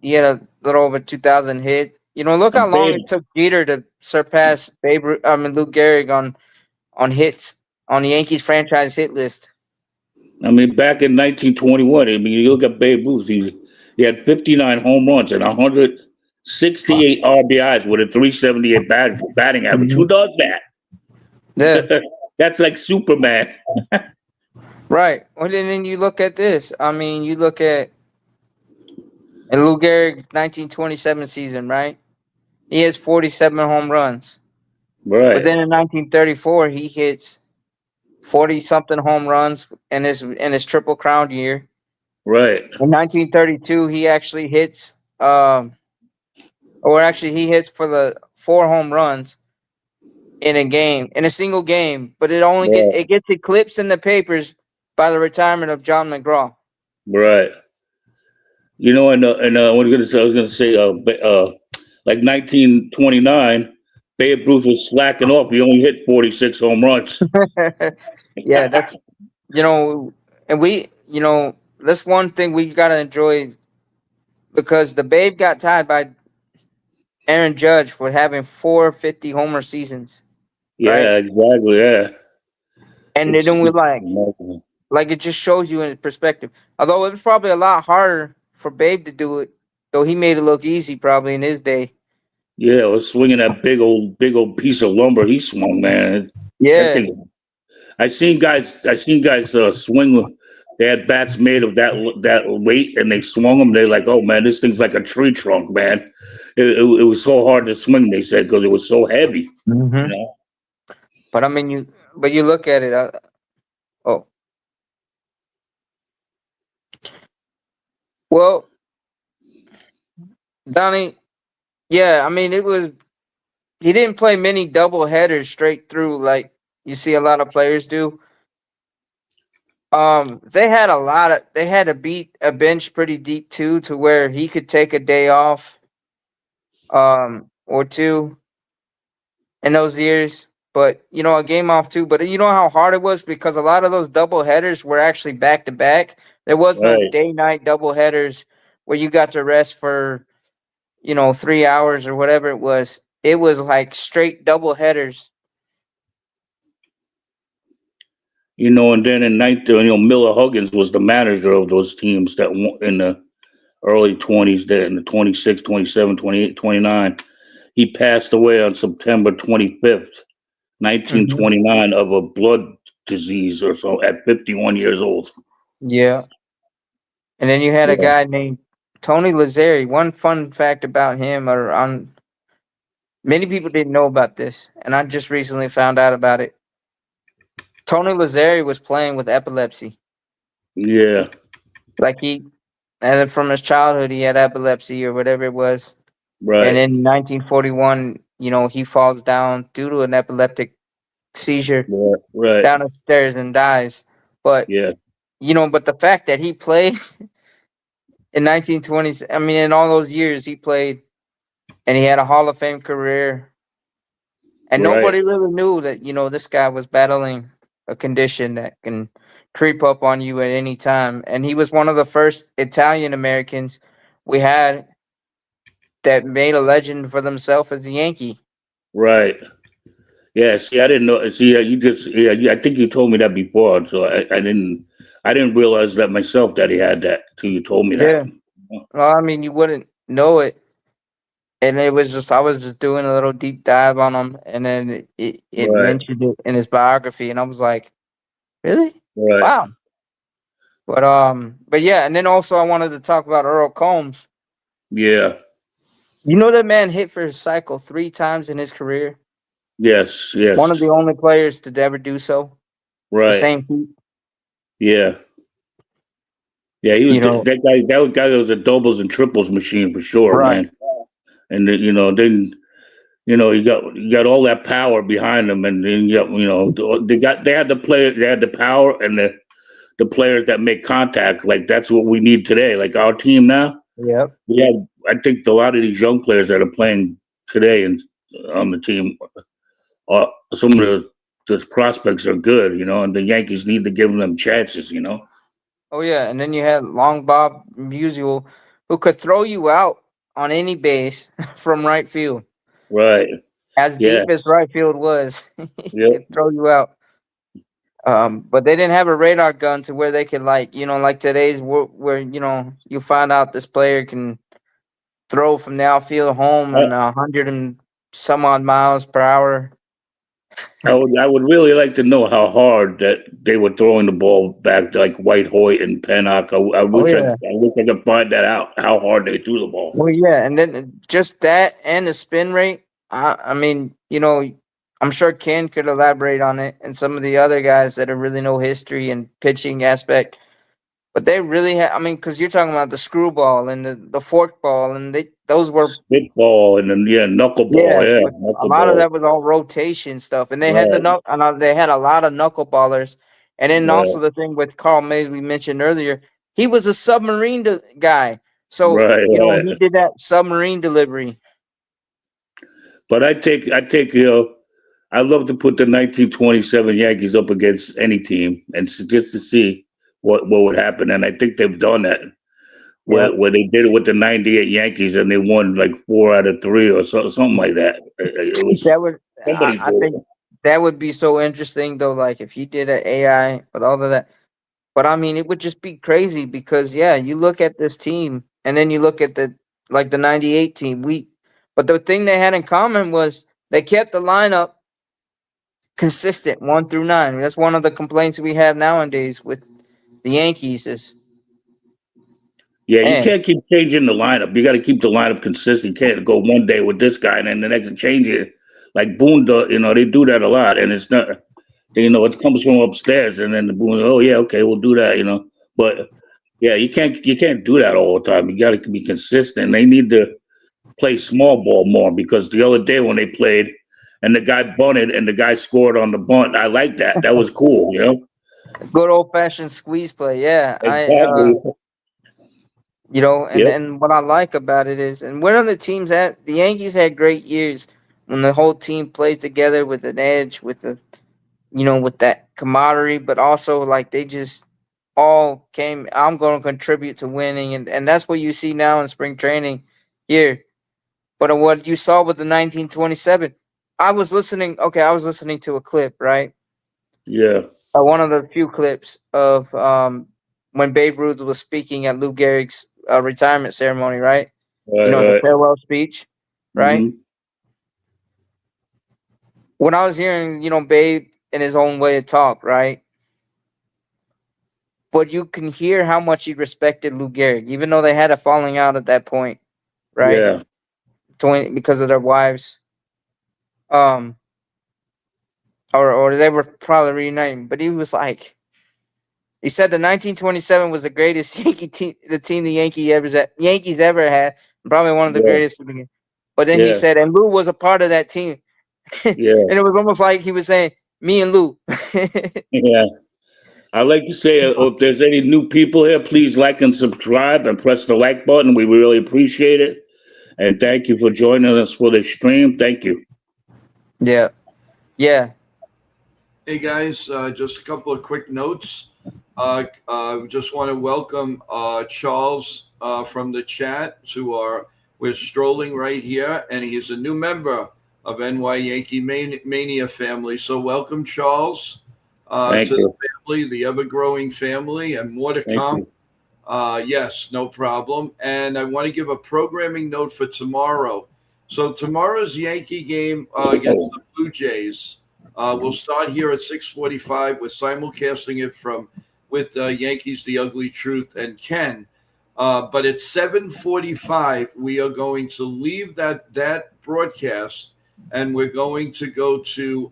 [SPEAKER 3] He had a little over 2,000 hits. Look how
[SPEAKER 2] And
[SPEAKER 3] long
[SPEAKER 2] Babe,
[SPEAKER 3] it took Jeter to surpass Luke Gehrig on hits on the Yankees franchise hit list.
[SPEAKER 2] I mean, back in 1921, I mean, you look at Babe Ruth, he had 59 home runs and 168 RBIs with a 378 batting average. Who
[SPEAKER 3] Mhm.
[SPEAKER 2] does that?
[SPEAKER 3] Yeah,
[SPEAKER 2] That's like Superman.
[SPEAKER 3] right. Well, then you look at this. I mean, you look at Lou Gehrig 1927 season, right? He has 47 home runs. But
[SPEAKER 2] Right,
[SPEAKER 3] then in 1934, he hits 40 something home runs in his triple crown year.
[SPEAKER 2] right,
[SPEAKER 3] In 1932, he actually hits he hits for the 4 home runs in a single game, but
[SPEAKER 2] right,
[SPEAKER 3] it gets eclipsed in the papers by the retirement of John McGraw.
[SPEAKER 2] right. I was gonna say, like 1929, Babe Ruth was slacking off. He only hit 46 home runs.
[SPEAKER 3] Yeah, that's and that's one thing we gotta enjoy because the Babe got tied by Aaron Judge for having 450 homer seasons, right?
[SPEAKER 2] Yeah, exactly. Yeah,
[SPEAKER 3] And then we
[SPEAKER 2] it's remarkable.
[SPEAKER 3] like it just shows you in perspective. Although it was probably a lot harder for Babe to do it, though he made it look easy probably in his day.
[SPEAKER 2] Yeah, I was swinging that big old piece of lumber he swung, man. That
[SPEAKER 3] Yeah,
[SPEAKER 2] thing. I seen guys swing. They had bats made of that weight, and they swung them. They're like, "Oh man, this thing's like a tree trunk, man." It was so hard to swing. They said because it was so heavy. You
[SPEAKER 3] hmm
[SPEAKER 2] know.
[SPEAKER 3] but I mean you look at it. Oh well, Donnie. Yeah, I mean it was. He didn't play many double headers straight through like you see a lot of players do. They had to beat a bench pretty deep too, to where he could take a day off, or two in those years. But a game off too. But you know how hard it was because a lot of those double headers were actually back to back. There was no
[SPEAKER 2] Right.
[SPEAKER 3] day night double headers where you got to rest for 3 hours or whatever it was. It was like straight double headers.
[SPEAKER 2] And then in 19, Miller Huggins was the manager of those teams that won in the early 20s, there in the 26, 27, 28, 29. he passed away on September 25th,
[SPEAKER 3] Hmm.
[SPEAKER 2] 1929, of a blood disease or so at 51 years old.
[SPEAKER 3] Yeah. And then you had a
[SPEAKER 2] Yeah,
[SPEAKER 3] guy named Tony Lazzari. One fun fact about him, or on many people didn't know about this, and I just recently found out about it. Tony Lazzari was playing with epilepsy.
[SPEAKER 2] yeah,
[SPEAKER 3] Like and from his childhood, he had epilepsy or whatever it was. And
[SPEAKER 2] right,
[SPEAKER 3] in 1941, he falls down due to an epileptic seizure
[SPEAKER 2] yeah, right,
[SPEAKER 3] down the stairs and dies. But
[SPEAKER 2] yeah,
[SPEAKER 3] but the fact that he played in 1920s, I mean, in all those years he played, and he had a Hall of Fame career, and
[SPEAKER 2] right,
[SPEAKER 3] nobody really knew that this guy was battling a condition that can creep up on you at any time. And he was one of the first Italian Americans we had that made a legend for themselves as a Yankee.
[SPEAKER 2] right. Yeah, see, I didn't know. See, you just, I think you told me that before, so I didn't realize that myself that he had that till you told me that.
[SPEAKER 3] Yeah. Well, I mean, you wouldn't know it. And it was just, I was just doing a little deep dive on him, and then it
[SPEAKER 2] Right,
[SPEAKER 3] mentioned it in his biography, and I was like, really?
[SPEAKER 2] right.
[SPEAKER 3] Wow. But yeah, and then also I wanted to talk about Earl Combs.
[SPEAKER 2] Yeah,
[SPEAKER 3] You know that man hit for his cycle 3 times in his career.
[SPEAKER 2] yes,
[SPEAKER 3] One of
[SPEAKER 2] yes,
[SPEAKER 3] the only players to ever do so. The
[SPEAKER 2] right.
[SPEAKER 3] same feat.
[SPEAKER 2] Yeah, yeah. He was
[SPEAKER 3] You know,
[SPEAKER 2] that guy. That guy was a doubles and triples machine for sure,
[SPEAKER 3] right.
[SPEAKER 2] man. And then you got all that power behind them, and then they had the player, they had the power and the players that make contact. Like that's what we need today. Like our team now,
[SPEAKER 3] Yep.
[SPEAKER 2] we have. I think a lot of these young players that are playing today and on the team, some of the prospects are good, and the Yankees need to give them chances.
[SPEAKER 3] Oh yeah, and then you had Long Bob Musial, who could throw you out on any base from right field.
[SPEAKER 2] Right.
[SPEAKER 3] As
[SPEAKER 2] Yeah.
[SPEAKER 3] deep as right field was, he
[SPEAKER 2] Yep.
[SPEAKER 3] could throw you out. But they didn't have a radar gun to where they could, like today's where you find out this player can throw from the outfield home
[SPEAKER 2] I,
[SPEAKER 3] and 100 and some odd miles per hour.
[SPEAKER 2] I would really like to know how hard that they were throwing the ball back to like White Hoyt and Pennock. I
[SPEAKER 3] Oh
[SPEAKER 2] wish
[SPEAKER 3] yeah.
[SPEAKER 2] I could find that out, how hard they threw the ball.
[SPEAKER 3] Well, yeah, and then just that and the spin rate. I mean, I'm sure Ken could elaborate on it, and some of the other guys that are really know history and pitching aspect. But they really have. I mean, because you're talking about the screwball and the fork ball, and those were,
[SPEAKER 2] Spitball and then knuckleball,
[SPEAKER 3] yeah.
[SPEAKER 2] yeah,
[SPEAKER 3] But a lot of
[SPEAKER 2] knuckleball.
[SPEAKER 3] that was all rotation stuff, and they had
[SPEAKER 2] Right,
[SPEAKER 3] they had a lot of knuckleballers, and then
[SPEAKER 2] right,
[SPEAKER 3] also the thing with Carl Mays we mentioned earlier, he was a submarine guy, so
[SPEAKER 2] right,
[SPEAKER 3] he
[SPEAKER 2] right.
[SPEAKER 3] did that submarine delivery.
[SPEAKER 2] But I take I'd love to put the 1927 Yankees up against any team and just to see what would happen. And I think they've done that.
[SPEAKER 3] Yep.
[SPEAKER 2] Where they did it with the '98 Yankees and they won like 4 out of 3 or something like that. It was
[SPEAKER 3] That would
[SPEAKER 2] somebody
[SPEAKER 3] I
[SPEAKER 2] did
[SPEAKER 3] think
[SPEAKER 2] it.
[SPEAKER 3] that would be so interesting though. Like if you did an AI with all of that, but I mean it would just be crazy because yeah, you look at this team and then you look at the '98 team. But the thing they had in common was they kept the lineup consistent 1 through 9. That's one of the complaints we have nowadays with the Yankees is
[SPEAKER 2] Yeah, you
[SPEAKER 3] man,
[SPEAKER 2] can't keep changing the lineup. You got to keep the lineup consistent. You can't go one day with this guy and then the next change it. Like Boone, they do that a lot, and it's not. It comes from upstairs, and then the Boone, oh yeah, okay, we'll do that. But yeah, you can't do that all the time. You got to be consistent. They need to play small ball more because the other day when they played and the guy bunted and the guy scored on the bunt, I like that. That was cool.
[SPEAKER 3] good old fashioned squeeze play. Yeah,
[SPEAKER 2] Exactly.
[SPEAKER 3] and
[SPEAKER 2] Yep.
[SPEAKER 3] what I like about it is, and where are the teams at? The Yankees had great years when the whole team played together with an edge, with that camaraderie, but also like they just all came. I'm going to contribute to winning, and that's what you see now in spring training here. But what you saw with the 1927, I was listening. Okay, I was listening to a clip, right?
[SPEAKER 2] Yeah.
[SPEAKER 3] One of the few clips of when Babe Ruth was speaking at Lou Gehrig's retirement ceremony, right?
[SPEAKER 2] Right.
[SPEAKER 3] The
[SPEAKER 2] Right.
[SPEAKER 3] farewell speech, right?
[SPEAKER 2] Hmm.
[SPEAKER 3] when I was hearing, Babe in his own way of talk, right? But you can hear how much he respected Lou Gehrig, even though they had a falling out at that point, right?
[SPEAKER 2] Yeah.
[SPEAKER 3] Because of their wives, um, or they were probably reuniting. But he was like, he said the 1927 was the greatest Yankee team, the Yankees ever had, probably one of the
[SPEAKER 2] Yeah.
[SPEAKER 3] greatest. But then he
[SPEAKER 2] Yeah.
[SPEAKER 3] said, and Lou was a part of that team, and
[SPEAKER 2] Yeah.
[SPEAKER 3] it was almost like he was saying, "Me and Lou."
[SPEAKER 2] Yeah. I'd like to say, if there's any new people here, please like and subscribe and press the like button. We really appreciate it. And thank you for joining us for the stream. Thank you.
[SPEAKER 3] Yeah, yeah,
[SPEAKER 4] Hey guys, just a couple of quick notes. Just want to welcome Charles from the chat. We're strolling right here, and he's a new member of Yankee Mania family. So welcome, Charles,
[SPEAKER 2] Thank
[SPEAKER 4] to the
[SPEAKER 2] you.
[SPEAKER 4] family, the ever-growing family, and more to
[SPEAKER 2] Thank
[SPEAKER 4] come.
[SPEAKER 2] you.
[SPEAKER 4] Yes, no problem. And I want to give a programming note for tomorrow. So tomorrow's Yankee game against the Blue Jays. We'll start here at 6:45. We're simulcasting it with Yankees, The Ugly Truth, and Ken. But at 7:45, we are going to leave that broadcast, and we're going to go to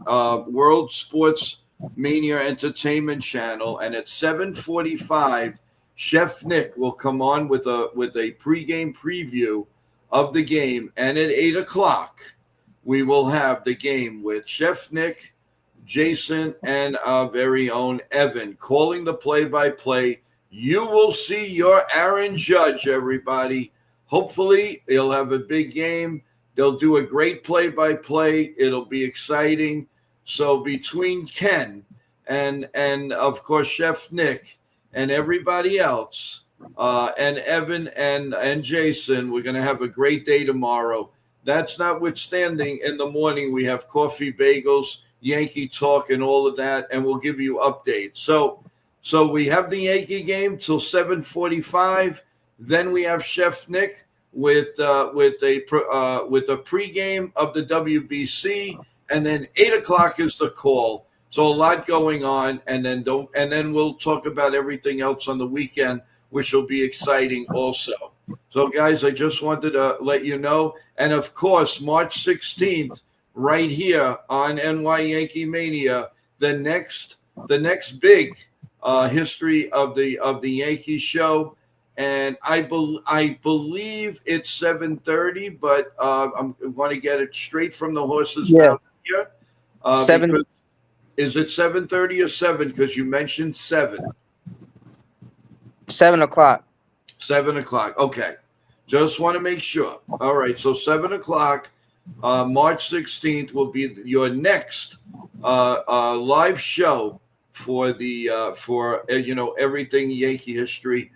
[SPEAKER 4] World Sports Mania Entertainment Channel. And at 7:45, Chef Nick will come on with a pregame preview of the game, and at 8:00 we will have the game with Chef Nick, Jason, and our very own Evan calling the play-by-play. You will see your Aaron Judge, everybody. Hopefully, he'll have a big game. They'll do a great play-by-play. It'll be exciting. So between Ken and of course Chef Nick and everybody else, and Evan and Jason, we're going to have a great day tomorrow. That's notwithstanding, in the morning we have coffee, bagels, Yankee talk, and all of that, and we'll give you updates. So we have the Yankee game till 7:45. Then we have Chef Nick with a pregame of the WBC, and then 8:00 is the call. So a lot going on, and then we'll talk about everything else on the weekend, which will be exciting also. So guys, I just wanted to let you know, and of course, March 16th, right here on YankeeMania, the next big history of the Yankee show, and I believe it's 7:30, but I want to get it straight from the horse's
[SPEAKER 3] yeah.
[SPEAKER 4] mouth here.
[SPEAKER 3] 7.
[SPEAKER 4] Is it 7:30 or 7? Because you mentioned 7.
[SPEAKER 3] 7:00.
[SPEAKER 4] 7:00. Okay. Just want to make sure. All right. So 7:00, March 16th will be your next live show for everything Yankee history.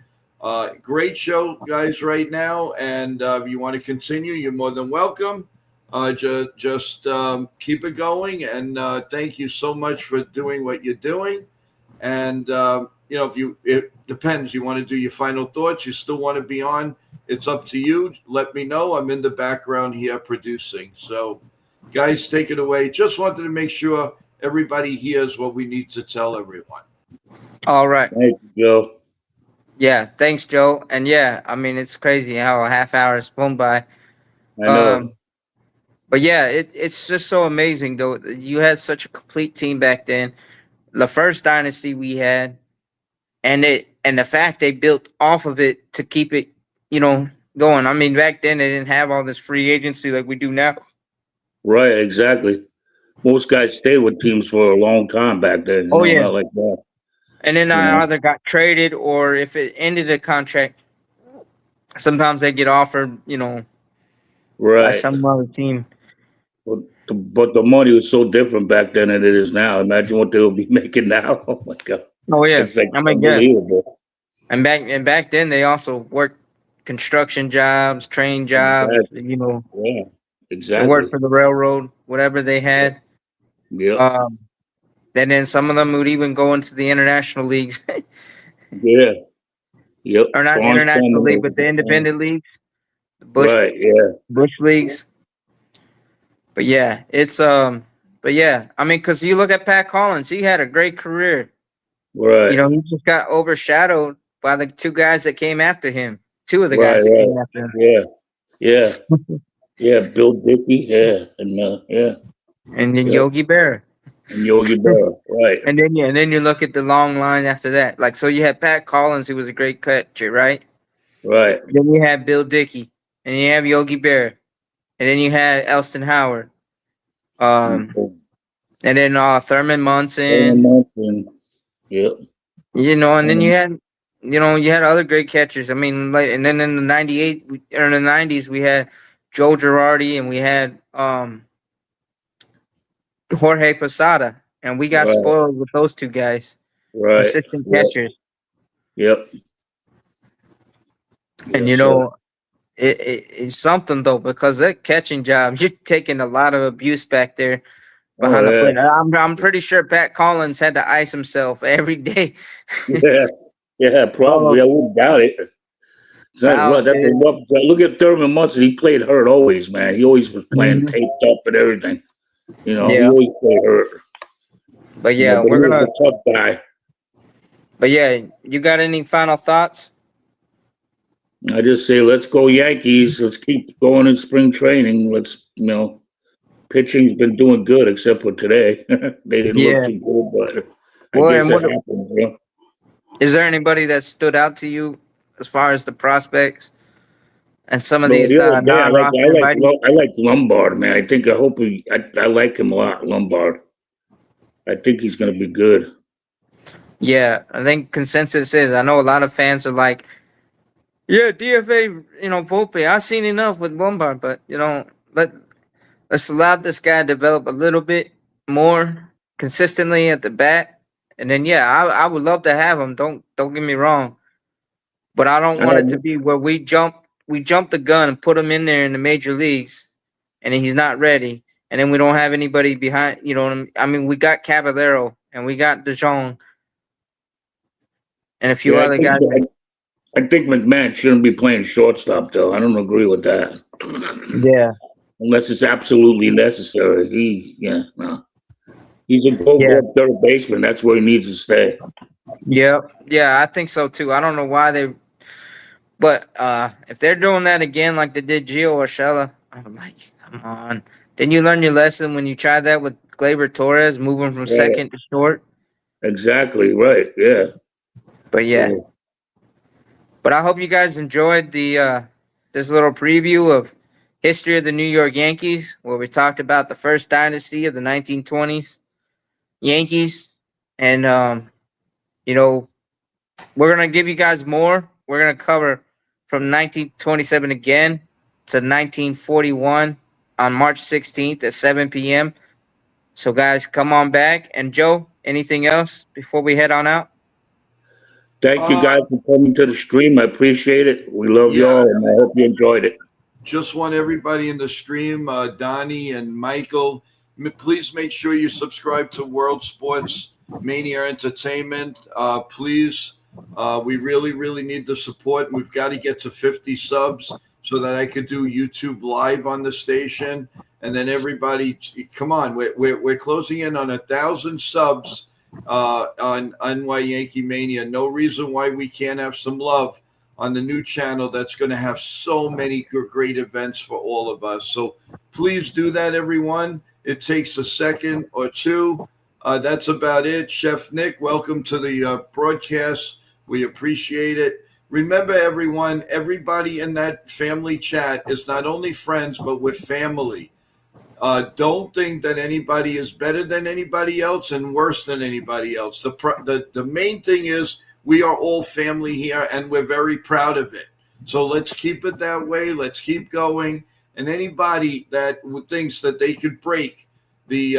[SPEAKER 4] Great show, guys, right now. And if you want to continue, you're more than welcome. Just keep it going. And thank you so much for doing what you're doing. And it depends. You want to do your final thoughts? You still want to be on? It's up to you. Let me know. I'm in the background here producing. So, guys, take it away. Just wanted to make sure everybody hears what we need to tell everyone.
[SPEAKER 3] All right.
[SPEAKER 2] Thank you, Joe.
[SPEAKER 3] Yeah. Thanks, Joe. And yeah, I mean, it's crazy how a half hour has flown by.
[SPEAKER 2] I know.
[SPEAKER 3] But yeah, it's just so amazing though. You had such a complete team back then. The first dynasty we had, and the fact they built off of it to keep it, going. I mean, back then they didn't have all this free agency like we do now.
[SPEAKER 2] Right, exactly. Most guys stayed with teams for a long time back then.
[SPEAKER 3] Oh yeah.
[SPEAKER 2] Not like that.
[SPEAKER 3] And then
[SPEAKER 2] You
[SPEAKER 3] I
[SPEAKER 2] know?
[SPEAKER 3] either got traded or if it ended a contract, sometimes they get offered, by
[SPEAKER 2] Right.
[SPEAKER 3] some other team.
[SPEAKER 2] But the money was so different back then than it is now. Imagine what they'll be making now. Oh my God.
[SPEAKER 3] Oh yeah.
[SPEAKER 2] It's like
[SPEAKER 3] I mean, yeah.
[SPEAKER 2] unbelievable.
[SPEAKER 3] And back then they also worked construction jobs, train jobs,
[SPEAKER 2] Exactly. Yeah,
[SPEAKER 3] they
[SPEAKER 2] exactly.
[SPEAKER 3] worked for the railroad, whatever they had.
[SPEAKER 2] Yep.
[SPEAKER 3] And then some of them would even go into the international leagues.
[SPEAKER 2] Yeah. Yep.
[SPEAKER 3] Or not the international league, but the independent leagues. The
[SPEAKER 2] Right, yeah.
[SPEAKER 3] Bush leagues. But yeah, it's But yeah, I mean, because you look at Pat Collins, he had a great career.
[SPEAKER 2] Right.
[SPEAKER 3] He just got overshadowed by the two guys that came after him. Two of the
[SPEAKER 2] Right.
[SPEAKER 3] guys that
[SPEAKER 2] Right.
[SPEAKER 3] came after him.
[SPEAKER 2] Yeah. Yeah. Yeah. Bill Dickey. Yeah. And yeah.
[SPEAKER 3] And then
[SPEAKER 2] Yeah.
[SPEAKER 3] Yogi Berra.
[SPEAKER 2] And Yogi Berra. Right.
[SPEAKER 3] And then you look at the long line after that. Like, so you had Pat Collins, who was a great catcher, right?
[SPEAKER 2] Right.
[SPEAKER 3] Then you had Bill Dickey, and you have Yogi Berra, and then you had Elston Howard, um,
[SPEAKER 2] And
[SPEAKER 3] and then Thurman
[SPEAKER 2] Thurman
[SPEAKER 3] Munson.
[SPEAKER 2] Munson. Yep.
[SPEAKER 3] And then
[SPEAKER 2] Um,
[SPEAKER 3] you had other great catchers. I mean, like, and then in the '98 or in the '90s, we had Joe Girardi, and we had Jorge Posada, and we got
[SPEAKER 2] right.
[SPEAKER 3] spoiled with those two guys,
[SPEAKER 2] Right.
[SPEAKER 3] consistent
[SPEAKER 2] Yep.
[SPEAKER 3] catchers.
[SPEAKER 2] Yep.
[SPEAKER 3] And
[SPEAKER 2] Yes, sir.
[SPEAKER 3] it's something though, because that catching job, you're taking a lot of abuse back there
[SPEAKER 2] Oh
[SPEAKER 3] behind the
[SPEAKER 2] yeah.
[SPEAKER 3] plate. I'm pretty sure Pat Collins had to ice himself every day.
[SPEAKER 2] Yeah. Yeah.
[SPEAKER 3] Oh,
[SPEAKER 2] Probably. I wouldn't doubt it. It's not rough.
[SPEAKER 3] out,
[SPEAKER 2] That's a
[SPEAKER 3] dude.
[SPEAKER 2] rough. Look at Thurman Munson. He played hurt always, man. He always was playing
[SPEAKER 3] Mhm.
[SPEAKER 2] taped up and everything. He
[SPEAKER 3] Yeah,
[SPEAKER 2] always played hurt.
[SPEAKER 3] but yeah,
[SPEAKER 2] But he
[SPEAKER 3] we're
[SPEAKER 2] was
[SPEAKER 3] gonna.
[SPEAKER 2] a tough guy.
[SPEAKER 3] But yeah, you got any final thoughts?
[SPEAKER 2] I just say, let's go Yankees. Let's keep going in spring training. Pitching's been doing good except for today. They didn't look
[SPEAKER 3] Yeah.
[SPEAKER 2] too good, but I
[SPEAKER 3] Well,
[SPEAKER 2] guess
[SPEAKER 3] and
[SPEAKER 2] it
[SPEAKER 3] what
[SPEAKER 2] happens.
[SPEAKER 3] is there anybody that stood out to you as far as the prospects and some of
[SPEAKER 2] No,
[SPEAKER 3] these
[SPEAKER 2] the other day
[SPEAKER 3] non-roster invitees?
[SPEAKER 2] I like Lombard, man. I like him a lot, Lombard. I think he's gonna be good.
[SPEAKER 3] Yeah, I think consensus is. I know a lot of fans are like, yeah, DFA, Volpe. I've seen enough with Lombard, but let's allow this guy to develop a little bit more consistently at the bat, and then yeah, I would love to have him. Don't get me wrong, but I don't want it to
[SPEAKER 2] Um,
[SPEAKER 3] be where we jump the gun and put him in there in the major leagues, and he's not ready, and then we don't have anybody behind. You know what I mean? We got Caballero and we got DeJong and a few
[SPEAKER 2] yeah,
[SPEAKER 3] other guys.
[SPEAKER 2] I think McMahon shouldn't be playing shortstop though. I don't agree with that.
[SPEAKER 3] Yeah,
[SPEAKER 2] Unless it's absolutely necessary. No. He's a
[SPEAKER 3] yeah,
[SPEAKER 2] go third baseman. That's where he needs to stay.
[SPEAKER 3] yeah. I think so too. I don't know why they, but if they're doing that again like they did Gio Urshela, I'm like, come on. Didn't you learn your lesson when you tried that with Gleyber Torres, moving from
[SPEAKER 2] Right.
[SPEAKER 3] second to short?
[SPEAKER 2] Exactly. Right. Yeah.
[SPEAKER 3] But yeah.
[SPEAKER 2] So,
[SPEAKER 3] But I hope you guys enjoyed the this little preview of history of the New York Yankees, where we talked about the first dynasty of the 1920s Yankees, and we're gonna give you guys more. We're gonna cover from 1927 again to 1941 on March 16th at 7 p.m. So guys, come on back. And Joe, anything else before we head on out?
[SPEAKER 2] thank you
[SPEAKER 4] Uh,
[SPEAKER 2] guys for coming to the stream. I appreciate it. We love
[SPEAKER 4] Yeah.
[SPEAKER 2] y'all, and I hope you enjoyed it.
[SPEAKER 4] Just want everybody in the stream, Donnie and Michael, please make sure you subscribe to World Sports Mania Entertainment. Please, we really need the support. We've got to get to 50 subs so that I could do YouTube live on the station. And then everybody, come on, we're closing in on 1,000 subs on YankeeMania. No reason why we can't have some love on the new channel that's going to have so many great events for all of us. So please do that, everyone. It takes a second or two. That's about it. Chef Nick, welcome to the broadcast. We appreciate it. Remember, everyone, everybody in that family chat is not only friends, but we're family. Don't think that anybody is better than anybody else and worse than anybody else. The main thing is we are all family here, and we're very proud of it. So let's keep it that way. Let's keep going. And anybody that thinks that they could break the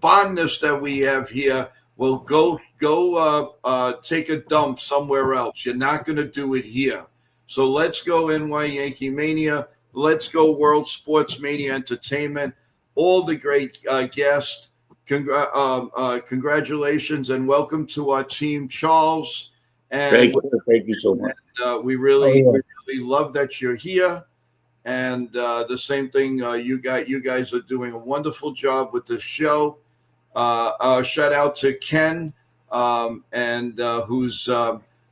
[SPEAKER 4] bondness that we have here, well, go take a dump somewhere else. You're not going to do it here. So let's go YankeeMania. Let's go World Sports Mania Entertainment. All the great guests. Congratulations and welcome to our team, Charles. And
[SPEAKER 2] Thank you so much.
[SPEAKER 4] we really love that you're here. And the same thing, you guys are doing a wonderful job with the show. Shout out to Ken, and who's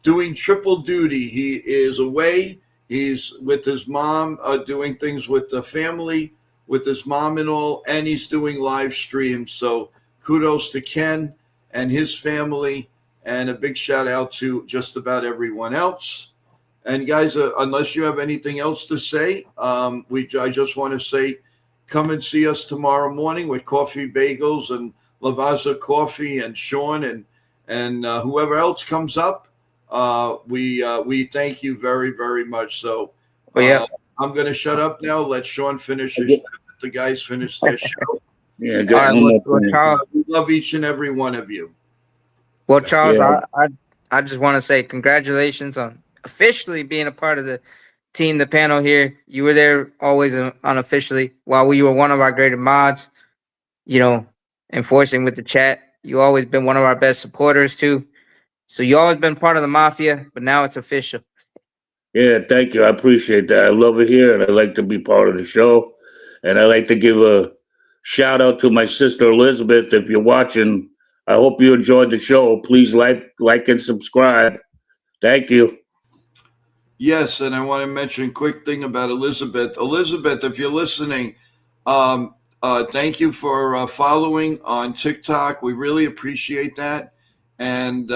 [SPEAKER 4] doing triple duty. He is away. He's with his mom, doing things with the family, with his mom and all, and he's doing live streams. So kudos to Ken and his family, and a big shout out to just about everyone else. And guys, unless you have anything else to say, I just want to say, come and see us tomorrow morning with Coffee Bagels and Lavazza Coffee and Sean and whoever else comes up. We thank you very, very much. So I'm going to shut up now. Let Sean finish his. Let the guys finish their show.
[SPEAKER 2] Yeah, got one more thing.
[SPEAKER 3] Charles,
[SPEAKER 4] We love each and every one of you.
[SPEAKER 3] well, Charles,
[SPEAKER 2] Yeah.
[SPEAKER 3] I just want to say congratulations on officially being a part of the team, the panel here. You were there always unofficially while you were one of our greater mods, enforcing with the chat. You always been one of our best supporters too. So you always been part of the mafia, but now it's official.
[SPEAKER 2] Yeah, thank you. I appreciate that. I love it here, and I like to be part of the show. And I like to give a shout out to my sister Elizabeth. If you're watching, I hope you enjoyed the show. Please like, and subscribe. Thank you.
[SPEAKER 4] Yes, and I want to mention a quick thing about Elizabeth. Elizabeth, if you're listening, thank you for following on TikTok. We really appreciate that. And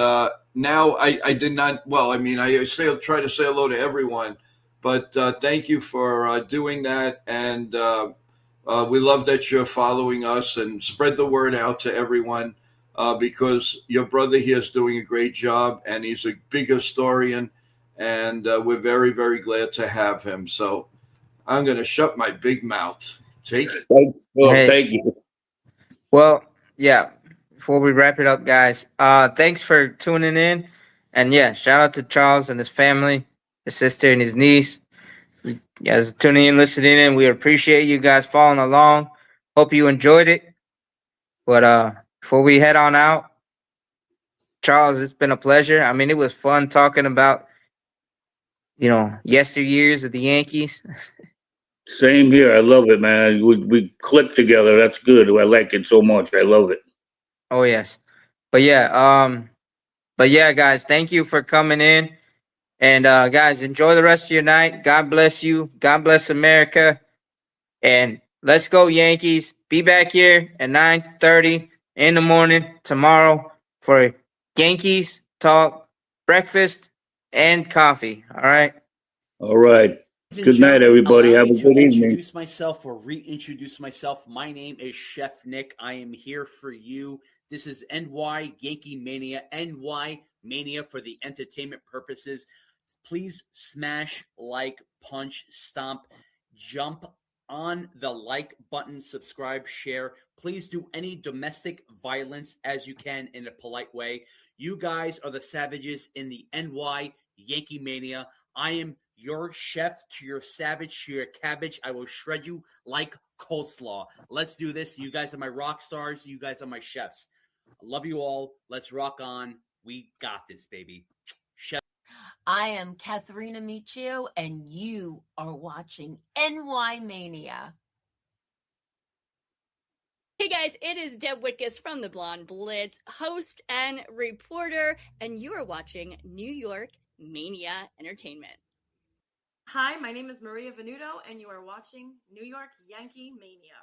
[SPEAKER 4] now I did not. Well, I mean, I try to say hello to everyone, but thank you for doing that. And we love that you're following us, and spread the word out to everyone, because your brother here is doing a great job, and he's a big historian. And we're very, very glad to have him. So I'm going to shut my big mouth. Take it.
[SPEAKER 2] Thank you.
[SPEAKER 3] Well, yeah. Before we wrap it up, guys, thanks for tuning in. And yeah, shout out to Charles and his family, his sister and his niece. You guys are tuning in, listening in. We appreciate you guys following along. Hope you enjoyed it. But before we head on out, Charles, it's been a pleasure. I mean, it was fun talking about yesteryears of the Yankees.
[SPEAKER 2] Same here. I love it, man. We click together. That's good. I like it so much. I love it.
[SPEAKER 3] Oh yes. But yeah, guys, thank you for coming in. And guys, enjoy the rest of your night. God bless you. God bless America. And let's go, Yankees. Be back here at 9:30 in the morning tomorrow for Yankees talk, breakfast, and coffee. All right.
[SPEAKER 2] All right.
[SPEAKER 5] Ladies and
[SPEAKER 2] Good night,
[SPEAKER 5] gentlemen,
[SPEAKER 2] everybody.
[SPEAKER 5] allow
[SPEAKER 2] Have
[SPEAKER 5] me
[SPEAKER 2] a
[SPEAKER 5] to
[SPEAKER 2] good evening.
[SPEAKER 5] Introduce myself or reintroduce myself. My name is Chef Nick. I am here for you. This is NY Yankee Mania. NY Mania for the entertainment purposes. Please smash, like, punch, stomp, jump on the like button, subscribe, share. Please do any domestic violence as you can in a polite way. You guys are the savages in the NY Yankee Mania. I am your chef to your savage to your cabbage. I will shred you like coleslaw. Let's do this. You guys are my rock stars. You guys are my chefs. I love you all. Let's rock on. We got this, baby. Chef.
[SPEAKER 6] I am Katharina Michio, and you are watching NY Mania.
[SPEAKER 7] Hey guys, it is Deb Witkus from the Blonde Blitz, host and reporter, and you are watching New York Mania Entertainment.
[SPEAKER 8] Hi, my name is Maria Venuto, and you are watching New York Yankee Mania.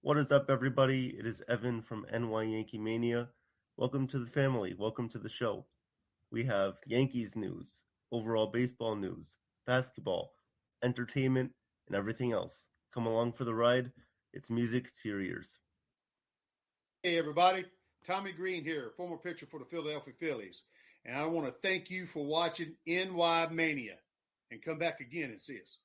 [SPEAKER 9] What is up, everybody? It is Evan from NY Yankee Mania. Welcome to the family. Welcome to the show. We have Yankees news, overall baseball news, basketball, entertainment, and everything else. Come along for the ride. It's music to your ears.
[SPEAKER 10] Hey, everybody. Tommy Green here, former pitcher for the Philadelphia Phillies. And I want to thank you for watching NY Mania. And come back again and see us.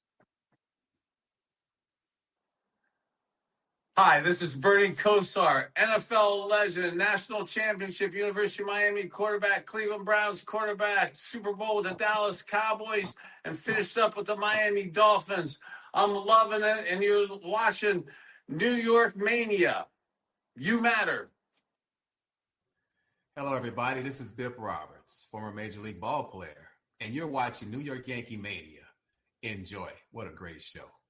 [SPEAKER 11] Hi, this is Bernie Kosar, NFL legend, national championship, University of Miami quarterback, Cleveland Browns quarterback, Super Bowl with the Dallas Cowboys, and finished up with the Miami Dolphins. I'm loving it, and you're watching New York Mania. You matter.
[SPEAKER 12] Hello, everybody. This is Bip Roberts, former Major League ball player, and you're watching New York Yankee Mania. enjoy. What a great show.